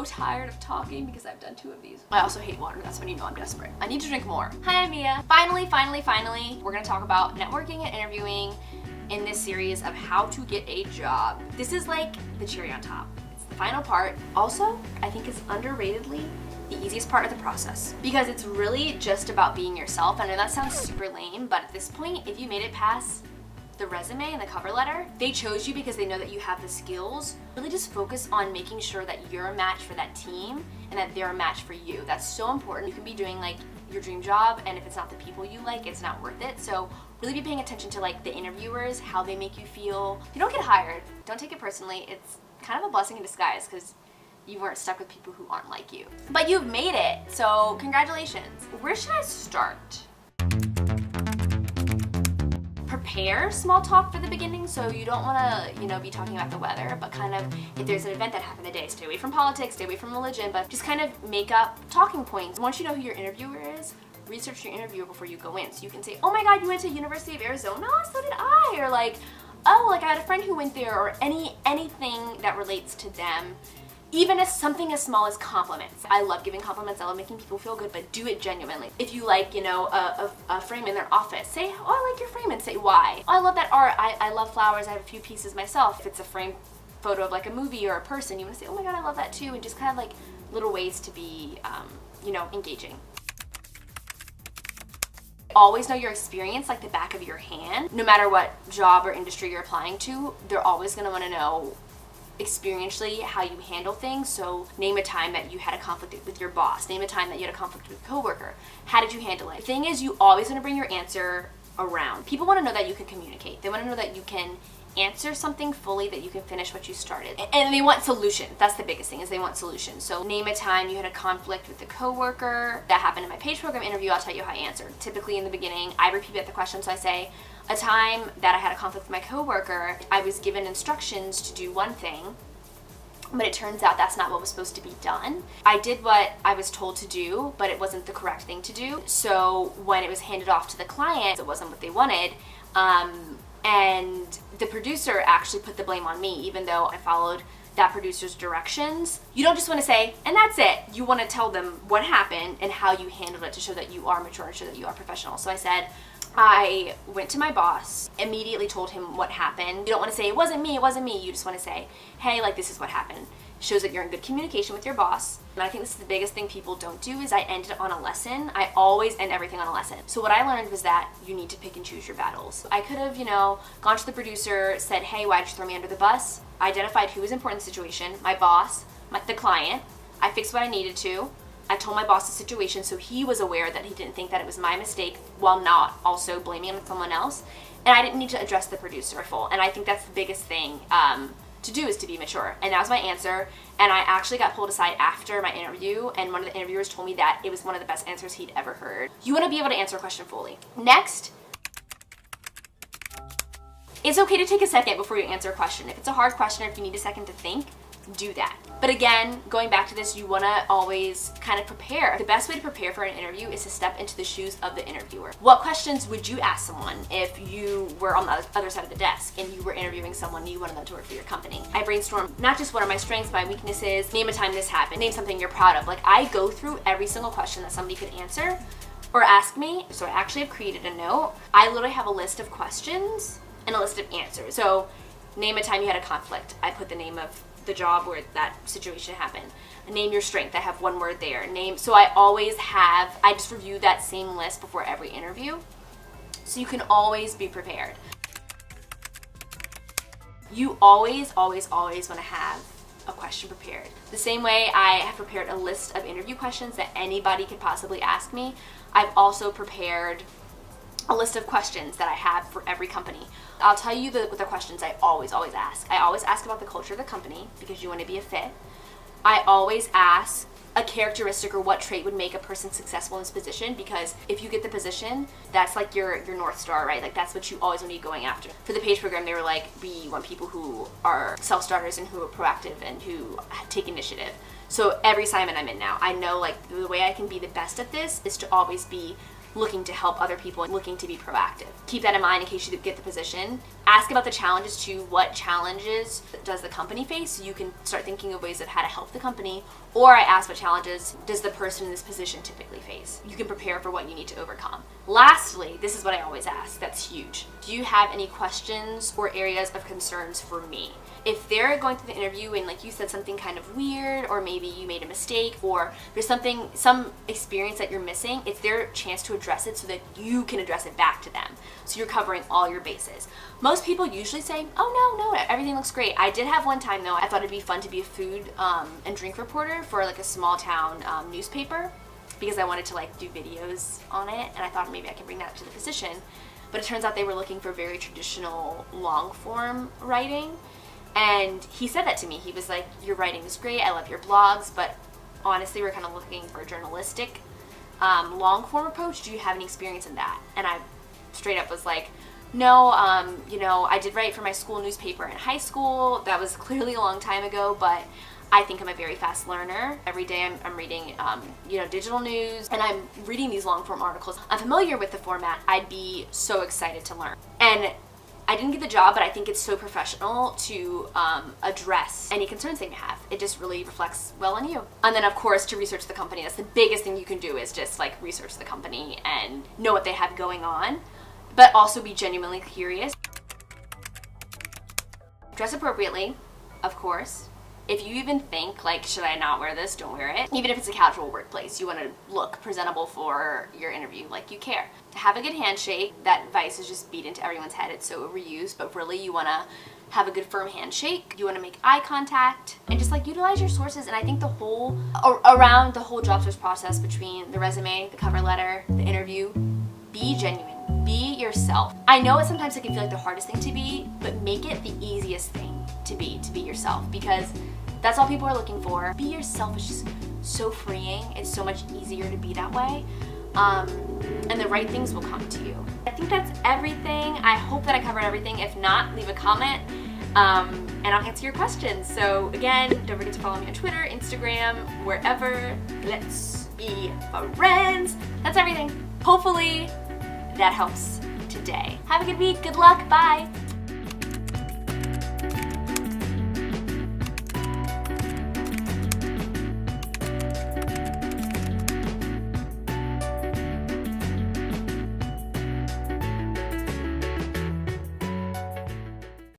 tired of talking because I've done 2 of these. I also hate water. That's when you know I'm desperate. I need to drink more. Hi, I'm Mia. Finally, we're gonna talk about networking and interviewing in this series of how to get a job. This is like the cherry on top. It's the final part. Also, I think it's underratedly the easiest part of the process because it's really just about being yourself. I know that sounds super lame, but at this point, if you made it past the resume and the cover letter, they chose you because they know that you have the skills. Really just focus on making sure that you're a match for that team and that they're a match for you. That's so important. You can be doing like your dream job, and if it's not the people you like, it's not worth it. So really be paying attention to like the interviewers, how they make you feel. If you don't get hired, don't take it personally. It's kind of a blessing in disguise because you weren't stuck with people who aren't like you. But you've made it, so congratulations. Where should I start? Prepare small talk for the beginning, so you don't want to, be talking about the weather, but kind of if there's an event that happened today, stay away from politics, stay away from religion, but just kind of make up talking points. Once you know who your interviewer is, research your interviewer before you go in, so you can say, oh my god, you went to University of Arizona? So did I. Or like, oh, like I had a friend who went there, or anything that relates to them. Even as something as small as compliments. I love giving compliments, I love making people feel good, but do it genuinely. If you like, a frame in their office, say, oh, I like your frame, and say why. Oh, I love that art, I love flowers, I have a few pieces myself. If it's a frame photo of like a movie or a person, you wanna say, oh my god, I love that too, and just kind of like little ways to be, engaging. Always know your experience like the back of your hand. No matter what job or industry you're applying to, they're always gonna wanna know experientially how you handle things. So name a time that you had a conflict with your boss. Name a time that you had a conflict with a coworker. How did you handle it? The thing is, you always want to bring your answer around. People want to know that you can communicate. They want to know that you can answer something fully, that you can finish what you started. And they want solution. That's the biggest thing, is they want solution. So name a time you had a conflict with a coworker. That happened in my page program interview. I'll tell you how I answered. Typically in the beginning, I repeat the question. So I say, a time that I had a conflict with my coworker, I was given instructions to do one thing, but it turns out that's not what was supposed to be done. I did what I was told to do, but it wasn't the correct thing to do. So when it was handed off to the client, it wasn't what they wanted. And the producer actually put the blame on me, even though I followed that producer's directions. You don't just want to say, and that's it. You want to tell them what happened and how you handled it to show that you are mature and show that you are professional. So I said, I went to my boss, immediately told him what happened. You don't want to say, it wasn't me. You just want to say, hey, like, this is what happened. Shows that you're in good communication with your boss. And I think this is the biggest thing people don't do, is I end it on a lesson. I always end everything on a lesson. So what I learned was that you need to pick and choose your battles. I could have, gone to the producer, said, hey, why'd you throw me under the bus? I identified who was important in the situation, my boss, the client. I fixed what I needed to. I told my boss the situation so he was aware that he didn't think that it was my mistake while not also blaming it on someone else. And I didn't need to address the producer full. And I think that's the biggest thing to do, is to be mature. And that was my answer. And I actually got pulled aside after my interview, and one of the interviewers told me that it was one of the best answers he'd ever heard. You want to be able to answer a question fully. Next, it's okay to take a second before you answer a question. If it's a hard question, or if you need a second to think, do that. But again, going back to this, you want to always kind of prepare. The best way to prepare for an interview is to step into the shoes of the interviewer. What questions would you ask someone if you were on the other side of the desk and you were interviewing someone and you wanted them to work for your company? I brainstorm not just what are my strengths, my weaknesses, name a time this happened, name something you're proud of. Like, I go through every single question that somebody could answer or ask me. So I actually have created a note. I literally have a list of questions and a list of answers. So name a time you had a conflict. I put the name of the job where that situation happened. Name your strength. I have one word there. So I just review that same list before every interview, so you can always be prepared. You always want to have a question prepared. The same way I have prepared a list of interview questions that anybody could possibly ask me, I've also prepared a list of questions that I have for every company. I'll tell you the questions I always ask. I always ask about the culture of the company, because you want to be a fit. I always ask a characteristic or what trait would make a person successful in this position, because if you get the position, that's like your North Star, right? Like, that's what you always want to be going after. For the page program, they were like, we want people who are self-starters and who are proactive and who take initiative. So every assignment I'm in now, I know like the way I can be the best at this is to always be looking to help other people and looking to be proactive. Keep that in mind in case you get the position. Ask about the challenges too. What challenges does the company face? So you can start thinking of ways of how to help the company Or I ask what challenges does the person in this position typically face. You can prepare for what you need to overcome. Lastly, this is what I always ask, that's huge. Do you have any questions or areas of concerns for me? If they're going through the interview and like you said something kind of weird, or maybe you made a mistake, or there's some experience that you're missing, it's their chance to address it so that you can address it back to them. So you're covering all your bases. Most people usually say, oh no, everything looks great. I did have one time though, I thought it'd be fun to be a food and drink reporter for like a small town newspaper, because I wanted to like do videos on it, and I thought maybe I could bring that to the position. But it turns out they were looking for very traditional long form writing. And he said that to me. He was like, your writing is great, I love your blogs, but honestly we're kind of looking for a journalistic long form approach. Do you have any experience in that? And I straight up was like, no, I did write for my school newspaper in high school. That was clearly a long time ago, but I think I'm a very fast learner. Every day I'm reading, digital news, and I'm reading these long form articles. I'm familiar with the format. I'd be so excited to learn. And I didn't get the job, but I think it's so professional to address any concerns they may have. It just really reflects well on you. And then of course to research the company. That's the biggest thing you can do, is just like research the company and know what they have going on, but also be genuinely curious. Dress appropriately, of course. If you even think like, should I not wear this, don't wear it. Even if it's a casual workplace, you want to look presentable for your interview, like you care. To have a good handshake, that advice is just beat into everyone's head. It's so overused, but really you want to have a good firm handshake. You want to make eye contact and just like utilize your sources. And I think around the whole job search process, between the resume, the cover letter, the interview, be genuine, be yourself. I know sometimes it can feel like the hardest thing to be, but make it the easiest thing to be yourself, because that's all people are looking for. Be yourself is just so freeing. It's so much easier to be that way. And the right things will come to you. I think that's everything. I hope that I covered everything. If not, leave a comment and I'll answer your questions. So again, don't forget to follow me on Twitter, Instagram, wherever. Let's be friends. That's everything. Hopefully that helps today. Have a good week. Good luck. Bye.